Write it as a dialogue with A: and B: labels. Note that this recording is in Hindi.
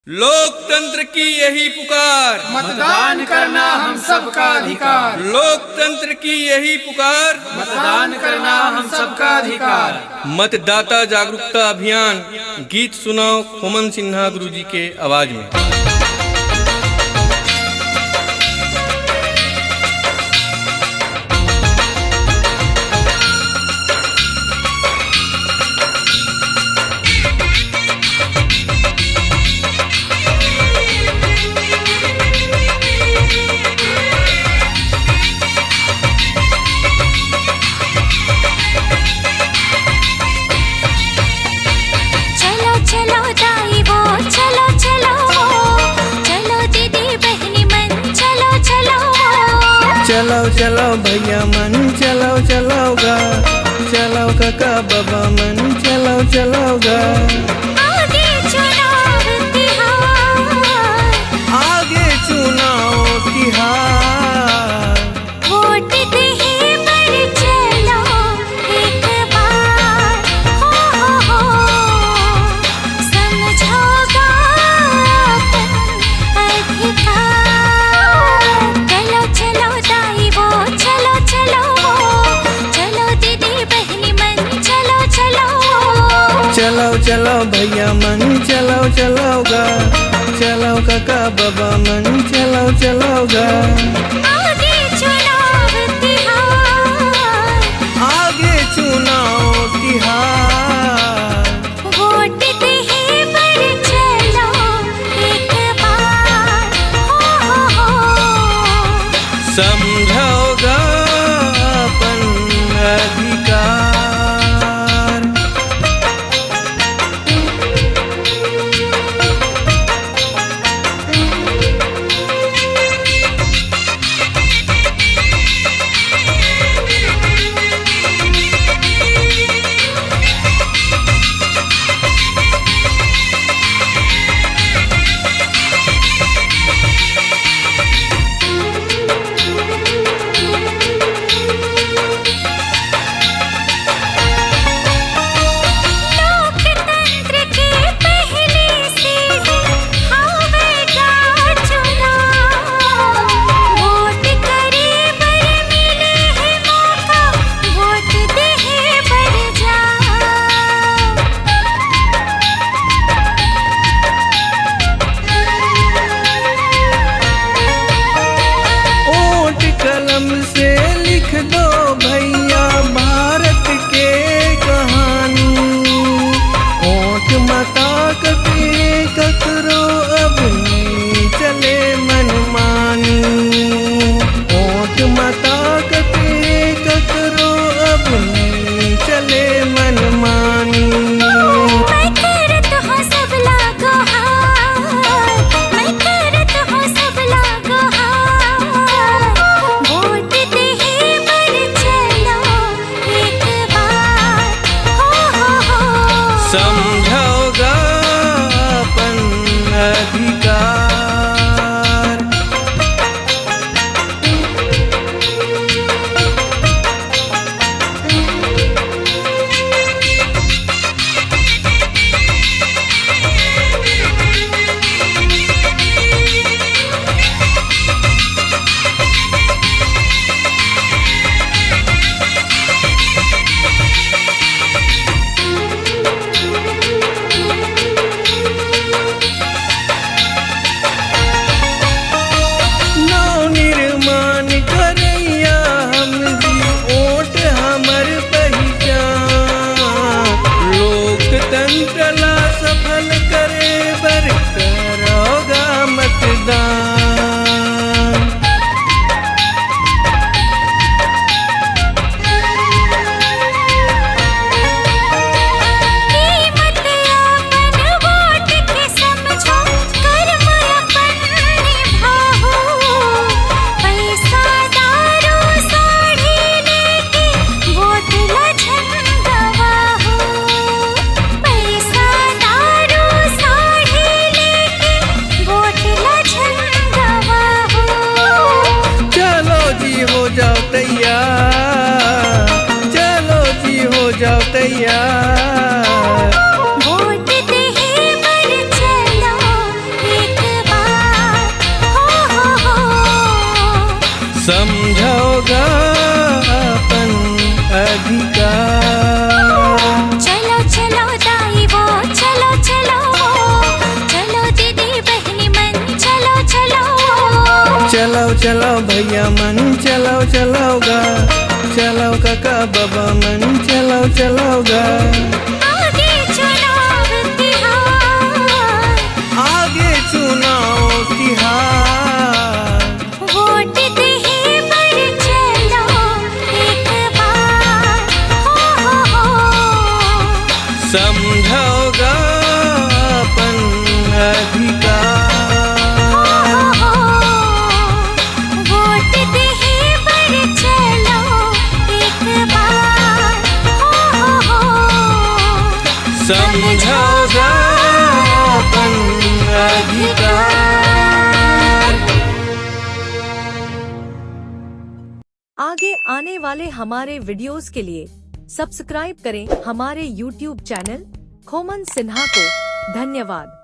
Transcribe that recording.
A: लोकतंत्र की यही पुकार,
B: मतदान करना हम सबका अधिकार।
A: लोकतंत्र की यही पुकार,
B: मतदान करना हम सबका अधिकार।
A: मतदाता जागरूकता अभियान गीत सुनाओ खोमन सिन्हा गुरुजी के आवाज में।
C: चलो चलो भैया मन चलो चलोगा, चलो काका बाबा मन चलो चलोगा।
D: आगे चुनाव तिहार,
C: आगे चुनाव तिहार,
D: वोट दे पर चलो एक बार। हो समझोगा अपन अधिकार। चलो चलो दाई वो चलो चलो, चलो दीदी बहनी मन चलो चलो।
C: चलो चलो भैया मन चलो चलोगा, चलो काका बाबा मन चलो चलोगा।
D: आगे चुनाव तिहार,
C: आगे चुनाव तिहार,
D: वोट दे पर चलो एक बार। हो
C: समझोगा अपन अधिकार। चलो भैया मन चलाओ चलाओगा, चलाओ काका बाबा मन चलाओ चलाओगा।
D: आगे चुनाव तिहार,
C: आगे चुनाव तिहार,
D: वोट दे पर चलो एक बार, हो
C: समझोगा अपन अधिकार।
D: वोट दे पर चलो एक बार, हो
C: समझोगा अपन अधिकार।
E: आगे आने वाले हमारे वीडियोस के लिए सब्सक्राइब करें हमारे YouTube चैनल खोमन सिन्हा को। धन्यवाद।